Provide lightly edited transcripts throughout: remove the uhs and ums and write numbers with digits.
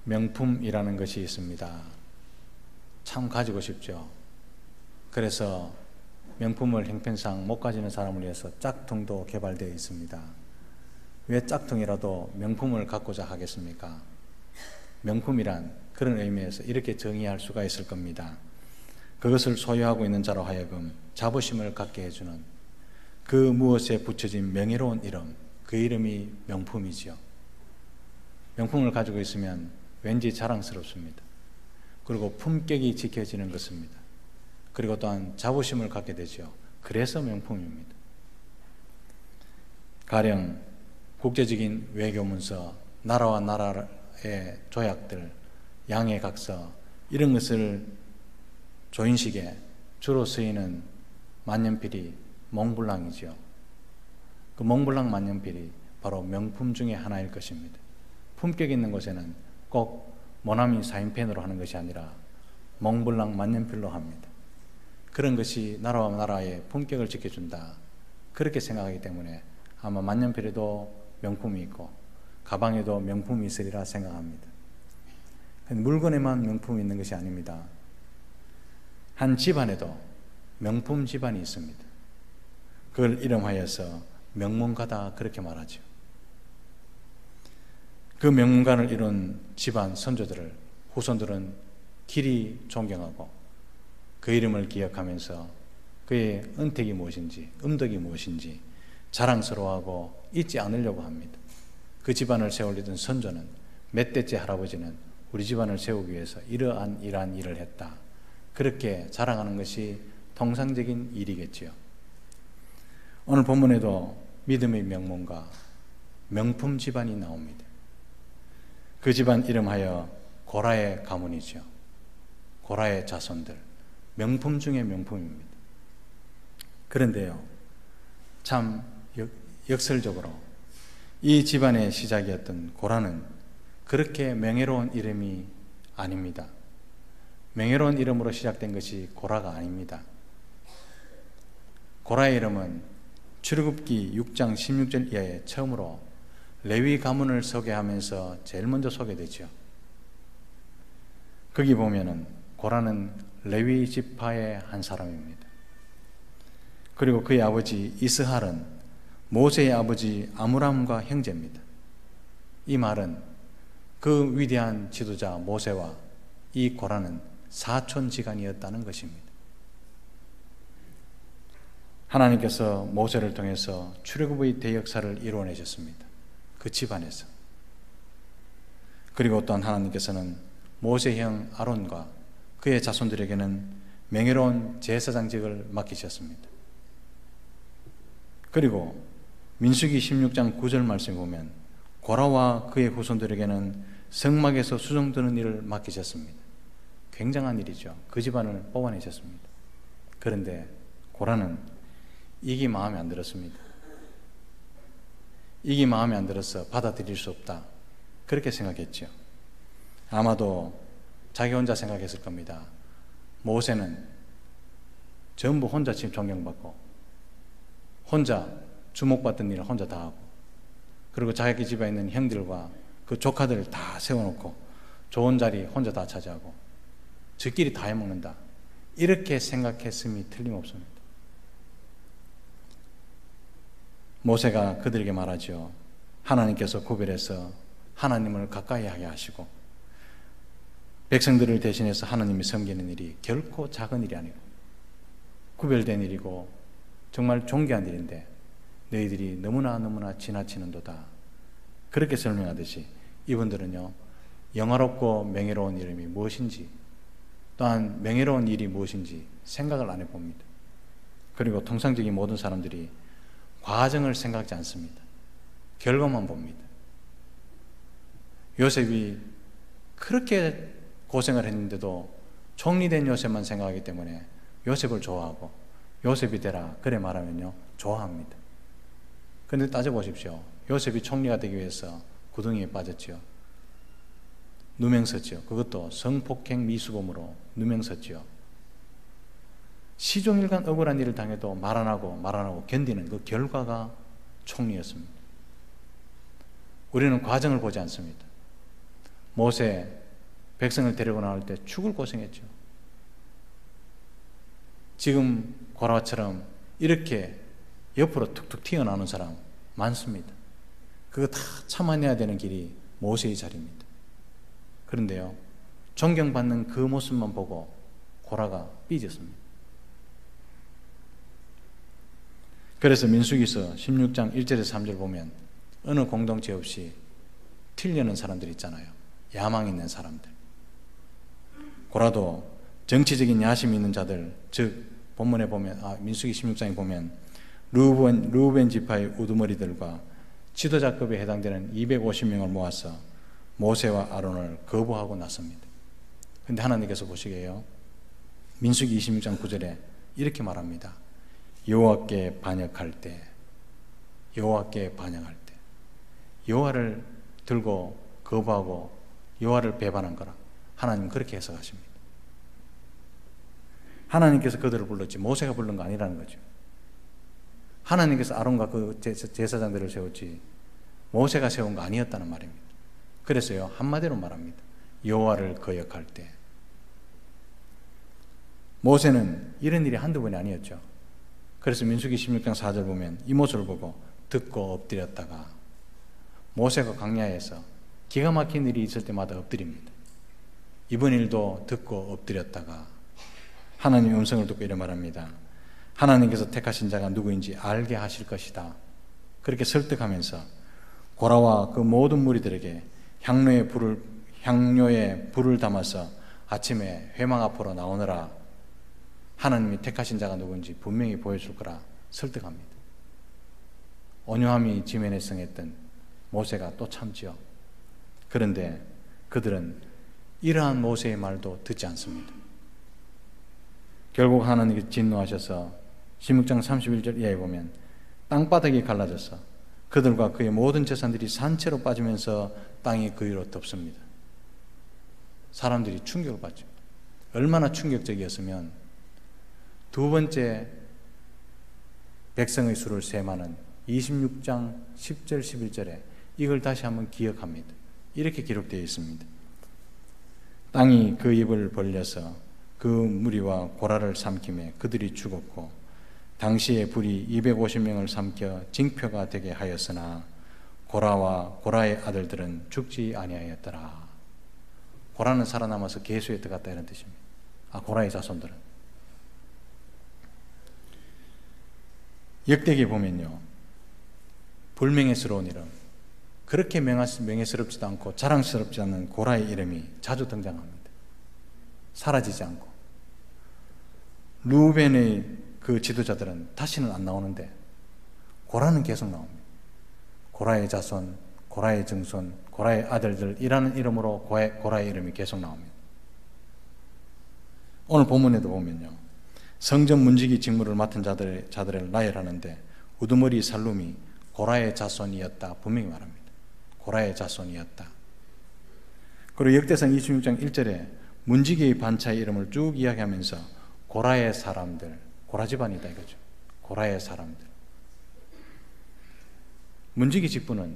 명품이라는 것이 있습니다. 참 가지고 싶죠. 그래서 명품을 형편상 못 가지는 사람을 위해서 짝퉁도 개발되어 있습니다. 왜 짝퉁이라도 명품을 갖고자 하겠습니까? 명품이란 그런 의미에서 이렇게 정의할 수가 있을 겁니다. 그것을 소유하고 있는 자로 하여금 자부심을 갖게 해주는 그 무엇에 붙여진 명예로운 이름, 그 이름이 명품이지요. 명품을 가지고 있으면 왠지 자랑스럽습니다. 그리고 품격이 지켜지는 것입니다. 그리고 또한 자부심을 갖게 되죠. 그래서 명품입니다. 가령 국제적인 외교문서, 나라와 나라의 조약들, 양해각서 이런 것을 조인식에 주로 쓰이는 만년필이 몽블랑이죠. 그 몽블랑 만년필이 바로 명품 중에 하나일 것입니다. 품격 있는 곳에는 꼭 모나미 사인펜으로 하는 것이 아니라 몽블랑 만년필로 합니다. 그런 것이 나라와 나라의 품격을 지켜준다. 그렇게 생각하기 때문에 아마 만년필에도 명품이 있고 가방에도 명품이 있으리라 생각합니다. 물건에만 명품이 있는 것이 아닙니다. 한 집안에도 명품 집안이 있습니다. 그걸 이름하여서 명문가다 그렇게 말하죠. 그 명문가를 이룬 집안 선조들을 후손들은 길이 존경하고 그 이름을 기억하면서 그의 은택이 무엇인지, 음덕이 무엇인지 자랑스러워하고 잊지 않으려고 합니다. 그 집안을 세우려던 선조는 몇 대째 할아버지는 우리 집안을 세우기 위해서 이러한 일을 했다. 그렇게 자랑하는 것이 통상적인 일이겠지요. 오늘 본문에도 믿음의 명문가, 명품 집안이 나옵니다. 그 집안 이름하여 고라의 가문이죠. 고라의 자손들, 명품 중에 명품입니다. 그런데요, 참 역설적으로 이 집안의 시작이었던 고라는 그렇게 명예로운 이름이 아닙니다. 명예로운 이름으로 시작된 것이 고라가 아닙니다. 고라의 이름은 출애굽기 6장 16절 이하에 처음으로 레위 가문을 소개하면서 제일 먼저 소개되죠. 거기 보면은 고라는 레위 지파의 한 사람입니다. 그리고 그의 아버지 이스할은 모세의 아버지 아므람과 형제입니다. 이 말은 그 위대한 지도자 모세와 이 고라는 사촌지간이었다는 것입니다. 하나님께서 모세를 통해서 출애굽의 대역사를 이루어내셨습니다. 그 집안에서. 그리고 또한 하나님께서는 모세 형 아론과 그의 자손들에게는 명예로운 제사장직을 맡기셨습니다. 그리고 민수기 16장 9절 말씀에 보면 고라와 그의 후손들에게는 성막에서 수종드는 일을 맡기셨습니다. 굉장한 일이죠. 그 집안을 뽑아내셨습니다. 그런데 고라는 이게 마음에 안 들었습니다. 이게 마음에 안 들어서 받아들일 수 없다. 그렇게 생각했죠. 아마도 자기 혼자 생각했을 겁니다. 모세는 전부 혼자 지금 존경받고 혼자 주목받던 일을 혼자 다 하고 그리고 자기 집에 있는 형들과 그 조카들을 다 세워놓고 좋은 자리 혼자 다 차지하고 저끼리 다 해먹는다. 이렇게 생각했음이 틀림없습니다. 모세가 그들에게 말하죠. 하나님께서 구별해서 하나님을 가까이 하게 하시고 백성들을 대신해서 하나님이 섬기는 일이 결코 작은 일이 아니고 구별된 일이고 정말 존귀한 일인데 너희들이 너무나 지나치는도다. 그렇게 설명하듯이 이분들은요, 영화롭고 명예로운 이름이 무엇인지 또한 명예로운 일이 무엇인지 생각을 안 해봅니다. 그리고 통상적인 모든 사람들이 과정을 생각하지 않습니다. 결과만 봅니다. 요셉이 그렇게 고생을 했는데도 총리된 요셉만 생각하기 때문에 요셉을 좋아하고 요셉이 되라 그래 말하면요 좋아합니다. 그런데 따져보십시오. 요셉이 총리가 되기 위해서 구덩이에 빠졌죠. 누명섰죠. 그것도 성폭행 미수범으로 누명섰죠. 시종일관 억울한 일을 당해도 말 안 하고 견디는 그 결과가 총리였습니다. 우리는 과정을 보지 않습니다. 모세 백성을 데리고 나올 때 죽을 고생했죠. 지금 고라처럼 이렇게 옆으로 툭툭 튀어나오는 사람 많습니다. 그거 다 참아내야 되는 길이 모세의 자리입니다. 그런데요, 존경받는 그 모습만 보고 고라가 삐졌습니다. 그래서 민수기서 16장 1절에서 3절 보면 어느 공동체 없이 튀려는 사람들 있잖아요. 야망 있는 사람들. 고라도 정치적인 야심 있는 자들, 즉 본문에 보면 민수기 16장에 보면 루벤 지파의 우두머리들과 지도자급에 해당되는 250명을 모아서 모세와 아론을 거부하고 났습니다. 그런데 하나님께서 보시게요, 민수기 26장 9절에 이렇게 말합니다. 여호와께 반역할 때, 여호와께 반역할 때, 여호와를 들고 거부하고 여호와를 배반한 거라. 하나님 그렇게 해석하십니다. 하나님께서 그들을 불렀지 모세가 부른 거 아니라는 거죠. 하나님께서 아론과 그 제사장들을 세웠지 모세가 세운 거 아니었다는 말입니다. 그래서요, 한마디로 말합니다. 여호와를 거역할 때. 모세는 이런 일이 한두 번이 아니었죠. 그래서 민수기 16장 4절 보면 이 모습을 보고 듣고 엎드렸다가, 모세가 광야에서 기가 막힌 일이 있을 때마다 엎드립니다. 이번 일도 듣고 엎드렸다가 하나님의 음성을 듣고 이래 말합니다. 하나님께서 택하신 자가 누구인지 알게 하실 것이다. 그렇게 설득하면서 고라와 그 모든 무리들에게 향로에 불을 담아서 아침에 회막 앞으로 나오느라 하나님이 택하신 자가 누구인지 분명히 보여줄 거라 설득합니다. 온유함이 지면에 성했던 모세가 또 참지요. 그런데 그들은 이러한 모세의 말도 듣지 않습니다. 결국 하나님께서 진노하셔서 16장 31절 이하에 보면 땅바닥이 갈라져서 그들과 그의 모든 재산들이 산채로 빠지면서 땅이 그 위로 덮습니다. 사람들이 충격을 받죠. 얼마나 충격적이었으면 두 번째 백성의 수를 셈하는 26장 10절 11절에 이걸 다시 한번 기억합니다. 이렇게 기록되어 있습니다. 땅이 그 입을 벌려서 그 무리와 고라를 삼키매 그들이 죽었고 당시에 불이 250명을 삼켜 징표가 되게 하였으나 고라와 고라의 아들들은 죽지 아니하였더라. 고라는 살아남아서 계수에 들어갔다 이런 뜻입니다. 고라의 자손들은. 역대기에 보면요, 불명예스러운 이름, 그렇게 명예스럽지도 않고 자랑스럽지 않은 고라의 이름이 자주 등장합니다. 사라지지 않고. 루벤의 그 지도자들은 다시는 안 나오는데 고라는 계속 나옵니다. 고라의 자손, 고라의 증손, 고라의 아들들이라는 이름으로 고라의 이름이 계속 나옵니다. 오늘 본문에도 보면요, 성전 문지기 직무를 맡은 자들을 나열하는데 우두머리 살룸이 고라의 자손이었다 분명히 말합니다. 고라의 자손이었다. 그리고 역대상 26장 1절에 문지기의 반차의 이름을 쭉 이야기하면서 고라의 사람들, 고라 집안이다 이거죠. 고라의 사람들. 문지기 직분은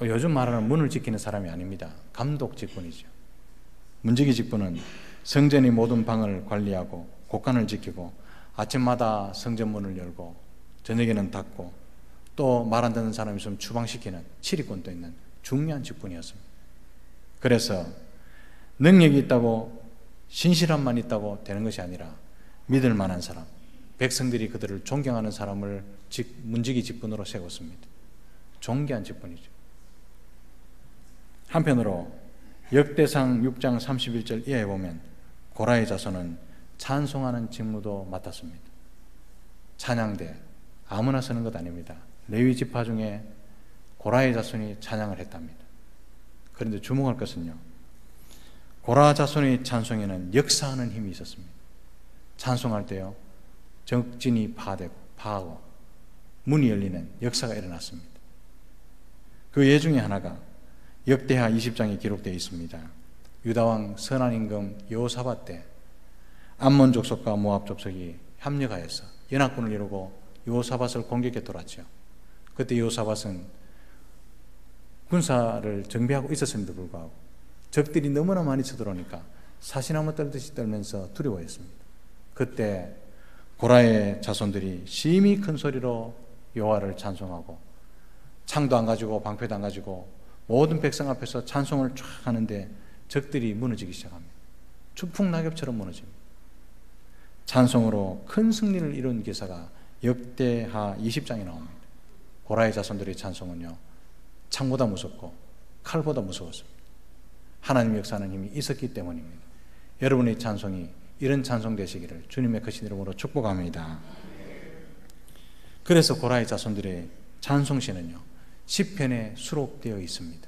요즘 말하는 문을 지키는 사람이 아닙니다. 감독 직분이죠. 문지기 직분은 성전의 모든 방을 관리하고 곳간을 지키고 아침마다 성전 문을 열고 저녁에는 닫고 또 말 안 듣는 사람이 있으면 추방시키는 치리권도 있는 중요한 직분이었습니다. 그래서 능력이 있다고 신실함만 있다고 되는 것이 아니라 믿을 만한 사람, 백성들이 그들을 존경하는 사람을 문지기 직분으로 세웠습니다. 존귀한 직분이죠. 한편으로 역대상 6장 31절 이하에 보면 고라의 자손은 찬송하는 직무도 맡았습니다. 찬양대, 아무나 서는 것 아닙니다. 레위 지파 중에 고라의 자손이 찬양을 했답니다. 그런데 주목할 것은요, 고라 자손의 찬송에는 역사하는 힘이 있었습니다. 찬송할 때요, 적진이 파하고 문이 열리는 역사가 일어났습니다. 그 예 중에 하나가 역대하 20장에 기록되어 있습니다. 유다왕 선한 임금 여호사밧 때 암몬 족속과 모압 족속이 협력하여서 연합군을 이루고 여호사밧을 공격해 돌았죠. 그때 여호사밧은 군사를 정비하고 있었음에도 불구하고 적들이 너무나 많이 쳐들어오니까 사시나무 떨듯이 떨면서 두려워했습니다. 그때 고라의 자손들이 심히 큰 소리로 여호와를 찬송하고 창도 안 가지고 방패도 안 가지고 모든 백성 앞에서 찬송을 쫙 하는데 적들이 무너지기 시작합니다. 추풍낙엽처럼 무너집니다. 찬송으로 큰 승리를 이룬 기사가 역대하 20장에 나옵니다. 고라의 자손들의 찬송은요, 창보다 무섭고 칼보다 무서웠습니다. 하나님의 역사하는 힘이 있었기 때문입니다. 여러분의 찬송이 이런 찬송 되시기를 주님의 크신 이름으로 축복합니다. 그래서 고라의 자손들의 찬송시는요, 시편에 수록되어 있습니다.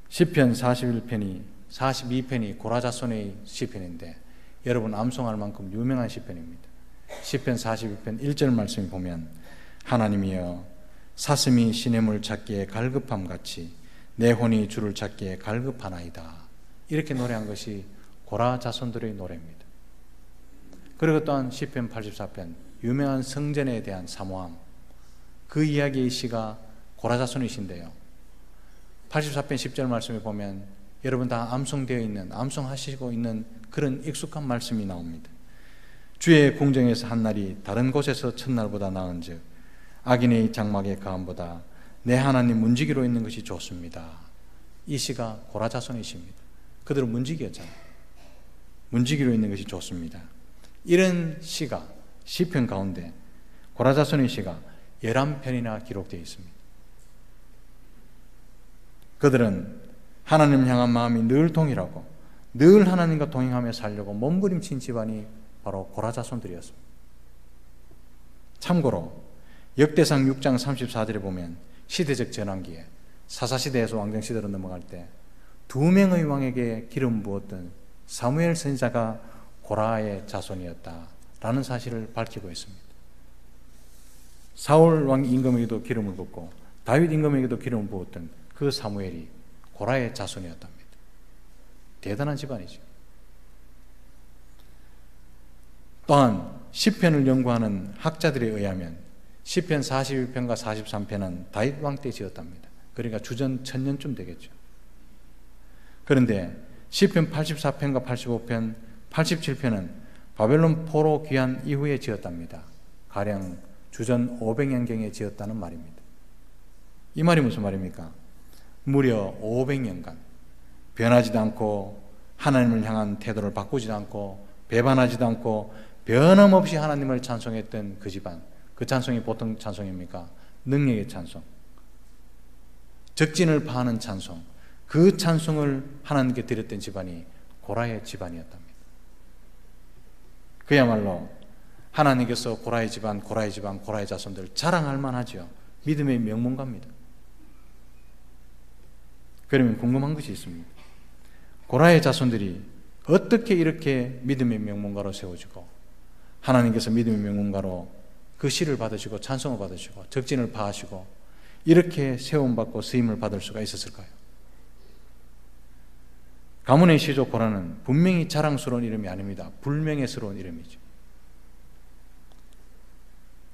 시편 41편이 42편이 고라 자손의 시편인데 여러분 암송할 만큼 유명한 시편입니다. 시편 41편 1절 말씀을 보면 하나님이여 사슴이 시냇물 찾기에 갈급함 같이 내 혼이 주를 찾기에 갈급하나이다. 이렇게 노래한 것이 고라 자손들의 노래입니다. 그리고 또한 시편 84편 유명한 성전에 대한 사모함, 그 이야기의 시가 고라 자손이신데요, 84편 10절 말씀에 보면 여러분 다 암송되어 있는, 암송하시고 있는 그런 익숙한 말씀이 나옵니다. 주의 궁정에서 한 날이 다른 곳에서 첫날보다 나은즉 악인의 장막의 가함보다 내 하나님 문지기로 있는 것이 좋습니다. 이 시가 고라 자손이십니다. 그들은 문지기였잖아요. 문지기로 있는 것이 좋습니다. 이런 시가 시편 가운데 고라 자손의 시가 11편이나 기록되어 있습니다. 그들은 하나님 향한 마음이 늘 동일하고 늘 하나님과 동행하며 살려고 몸부림친 집안이 바로 고라 자손들이었습니다. 참고로 역대상 6장 34절에 보면 시대적 전환기에 사사시대에서 왕정시대로 넘어갈 때 2명의 왕에게 기름 부었던 사무엘 선지자가 고라의 자손이었다라는 사실을 밝히고 있습니다. 사울 왕 임금에게도 기름을 붓고 다윗 임금에게도 기름을 부었던 그 사무엘이 고라의 자손이었답니다. 대단한 집안이죠. 또한 시편을 연구하는 학자들에 의하면 시편 41편과 43편은 다윗 왕 때 지었답니다. 그러니까 주전 1000년쯤 되겠죠. 그런데 시편 84편과 85편, 87편은 바벨론 포로 귀환 이후에 지었답니다. 가령 주전 500년경에 지었다는 말입니다. 이 말이 무슨 말입니까? 무려 500년간 변하지도 않고 하나님을 향한 태도를 바꾸지도 않고 배반하지도 않고 변함없이 하나님을 찬송했던 그 집안, 그 찬송이 보통 찬송입니까? 능력의 찬송, 적진을 파하는 찬송, 그 찬송을 하나님께 드렸던 집안이 고라의 집안이었답니다. 그야말로 하나님께서 고라의 집안, 고라의 집안, 고라의 자손들 자랑할 만하죠. 믿음의 명문가입니다. 그러면 궁금한 것이 있습니다. 고라의 자손들이 어떻게 이렇게 믿음의 명문가로 세워지고 하나님께서 믿음의 명문가로 그 시를 받으시고 찬송을 받으시고 적진을 파하시고 이렇게 세움받고 쓰임을 받을 수가 있었을까요? 가문의 시조 고라는 분명히 자랑스러운 이름이 아닙니다. 불명예스러운 이름이죠.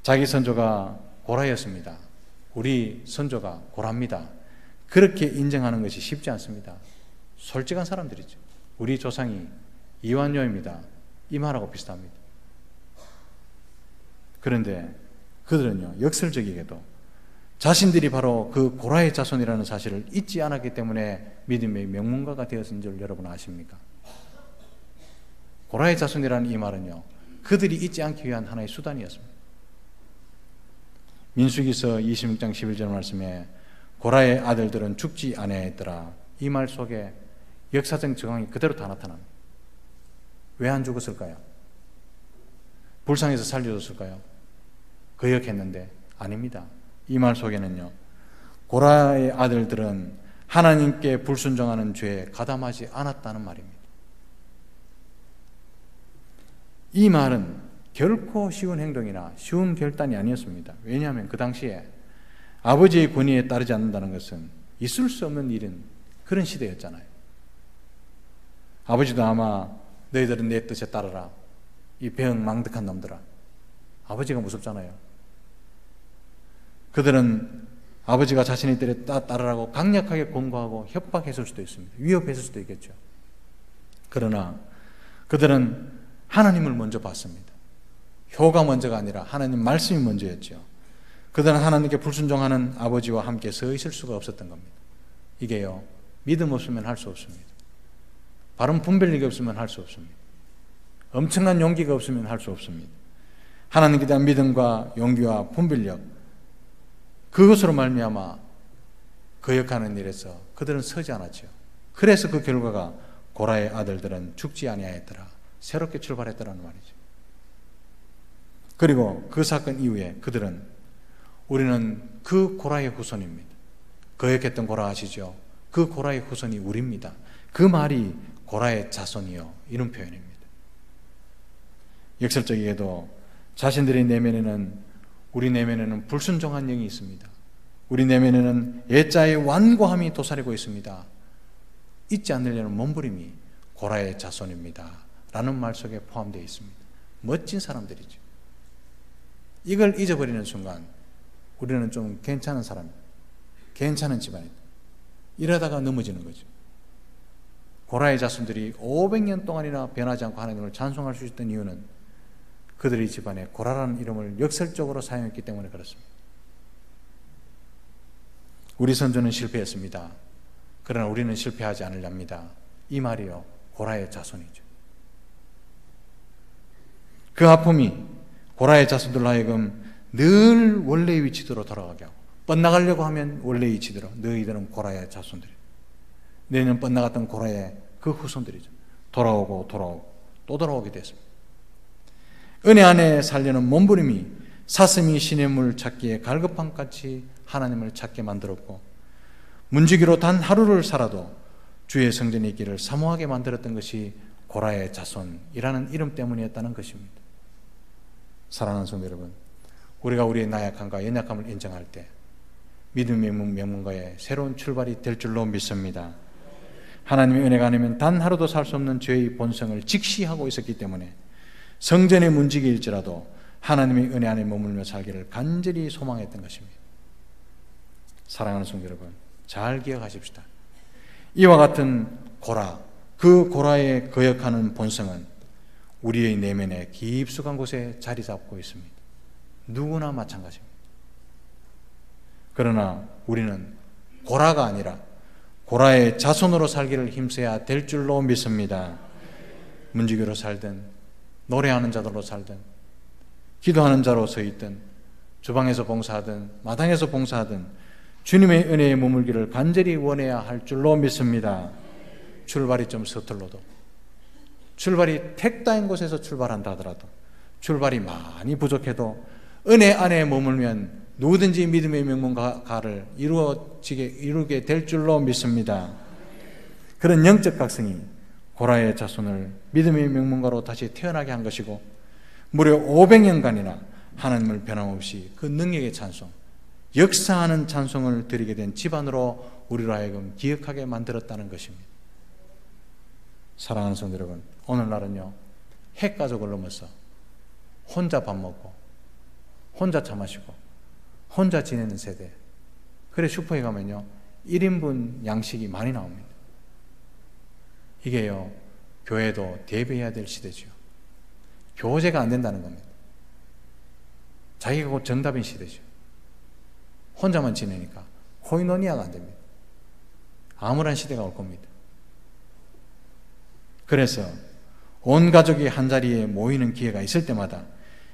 자기 선조가 고라였습니다. 우리 선조가 고라입니다. 그렇게 인정하는 것이 쉽지 않습니다. 솔직한 사람들이죠. 우리 조상이 이완요입니다. 이 말하고 비슷합니다. 그런데 그들은요, 역설적이게도 자신들이 바로 그 고라의 자손이라는 사실을 잊지 않았기 때문에 믿음의 명문가가 되었은 줄 여러분 아십니까? 고라의 자손이라는 이 말은요, 그들이 잊지 않기 위한 하나의 수단이었습니다. 민수기서 26장 11절 말씀에 고라의 아들들은 죽지 아니하였더라, 이 말 속에 역사적 정황이 그대로 다 나타납니다. 왜 안 죽었을까요? 불쌍해서 살려줬을까요? 거역했는데 아닙니다. 이 말 속에는요, 고라의 아들들은 하나님께 불순종하는 죄에 가담하지 않았다는 말입니다. 이 말은 결코 쉬운 행동이나 쉬운 결단이 아니었습니다. 왜냐하면 그 당시에 아버지의 권위에 따르지 않는다는 것은 있을 수 없는 일인 그런 시대였잖아요. 아버지도 아마 너희들은 내 뜻에 따르라, 이 배은망덕한 놈들아, 아버지가 무섭잖아요. 그들은 아버지가 자신의 뜻에 따르라고 강력하게 권고하고 협박했을 수도 있습니다. 위협했을 수도 있겠죠. 그러나 그들은 하나님을 먼저 봤습니다. 효가 먼저가 아니라 하나님 말씀이 먼저였죠. 그들은 하나님께 불순종하는 아버지와 함께 서 있을 수가 없었던 겁니다. 이게요, 믿음 없으면 할 수 없습니다. 바른 분별력이 없으면 할 수 없습니다. 엄청난 용기가 없으면 할 수 없습니다. 하나님께 대한 믿음과 용기와 분별력, 그것으로 말미암아 거역하는 일에서 그들은 서지 않았죠. 그래서 그 결과가 고라의 아들들은 죽지 아니하였더라, 새롭게 출발했더라는 말이죠. 그리고 그 사건 이후에 그들은 우리는 그 고라의 후손입니다. 거역했던 고라 아시죠? 그 고라의 후손이 우리입니다. 그 말이 고라의 자손이요, 이런 표현입니다. 역설적이게도 자신들의 내면에는, 우리 내면에는 불순종한 영이 있습니다. 우리 내면에는 예자의 완고함이 도사리고 있습니다. 잊지 않으려는 몸부림이 고라의 자손입니다 라는 말 속에 포함되어 있습니다. 멋진 사람들이죠. 이걸 잊어버리는 순간 우리는 좀 괜찮은 사람입니다. 괜찮은 집안입니다. 이러다가 넘어지는 거죠. 고라의 자손들이 500년 동안이나 변하지 않고 하나님을 찬송할 수 있었던 이유는 그들의 집안에 고라라는 이름을 역설적으로 사용했기 때문에 그렇습니다. 우리 선조는 실패했습니다. 그러나 우리는 실패하지 않으렵니다. 이 말이요, 고라의 자손이죠. 그 아픔이 고라의 자손들로 하여금 늘 원래의 위치대로 돌아가게 하고, 뻗나가려고 하면 원래의 위치대로, 너희들은 고라의 자손들이에요. 너희는 뻗나갔던 고라의 그 후손들이죠. 돌아오고 또 돌아오게 됐습니다. 은혜 안에 살려는 몸부림이 사슴이 시냇물 찾기에 갈급함같이 하나님을 찾게 만들었고, 문지기로 단 하루를 살아도 주의 성전에 있기를 사모하게 만들었던 것이 고라의 자손이라는 이름 때문이었다는 것입니다. 사랑하는 성도 여러분, 우리가 우리의 나약함과 연약함을 인정할 때 믿음의 명문가의 새로운 출발이 될 줄로 믿습니다. 하나님의 은혜가 아니면 단 하루도 살 수 없는 죄의 본성을 직시하고 있었기 때문에 성전의 문지기일지라도 하나님의 은혜 안에 머물며 살기를 간절히 소망했던 것입니다. 사랑하는 성도 여러분, 잘 기억하십시다. 이와 같은 고라, 그 고라에 거역하는 본성은 우리의 내면에 깊숙한 곳에 자리 잡고 있습니다. 누구나 마찬가지입니다. 그러나 우리는 고라가 아니라 고라의 자손으로 살기를 힘써야 될 줄로 믿습니다. 문지기로 살든, 노래하는 자들로 살든, 기도하는 자로 서 있든, 주방에서 봉사하든 마당에서 봉사하든 주님의 은혜에 머물기를 간절히 원해야 할 줄로 믿습니다. 출발이 좀 서툴러도, 출발이 택다인 곳에서 출발한다 하더라도, 출발이 많이 부족해도 은혜 안에 머물면 누구든지 믿음의 명문가를 이루게 될 줄로 믿습니다. 그런 영적 각성이 고라의 자손을 믿음의 명문가로 다시 태어나게 한 것이고, 무려 500년간이나 하나님을 변함없이 그 능력의 찬송, 역사하는 찬송을 드리게 된 집안으로 우리로 하여금 기억하게 만들었다는 것입니다. 사랑하는 성도 여러분, 오늘날은요, 핵가족을 넘어서 혼자 밥 먹고 혼자 차 마시고 혼자 지내는 세대. 그래 슈퍼에 가면요 1인분 양식이 많이 나옵니다. 이게요, 교회도 대비해야 될 시대죠. 교제가 안 된다는 겁니다. 자기가 곧 정답인 시대죠. 혼자만 지내니까 코이노니아가 안 됩니다. 암울한 시대가 올 겁니다. 그래서 온 가족이 한자리에 모이는 기회가 있을 때마다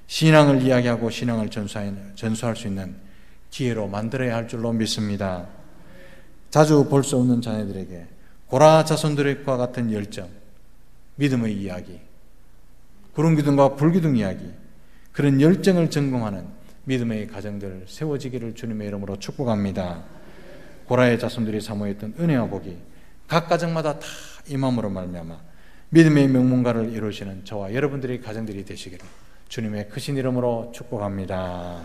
신앙을 이야기하고 신앙을 전수할 수 있는 기회로 만들어야 할 줄로 믿습니다. 자주 볼 수 없는 자녀들에게 고라 자손들과 같은 열정, 믿음의 이야기, 구름기둥과 불기둥 이야기, 그런 열정을 전공하는 믿음의 가정들 세워지기를 주님의 이름으로 축복합니다. 고라의 자손들이 사모했던 은혜와 복이 각 가정마다 다 임함으로 말미암아 믿음의 명문가를 이루시는 저와 여러분들의 가정들이 되시기를 주님의 크신 이름으로 축복합니다.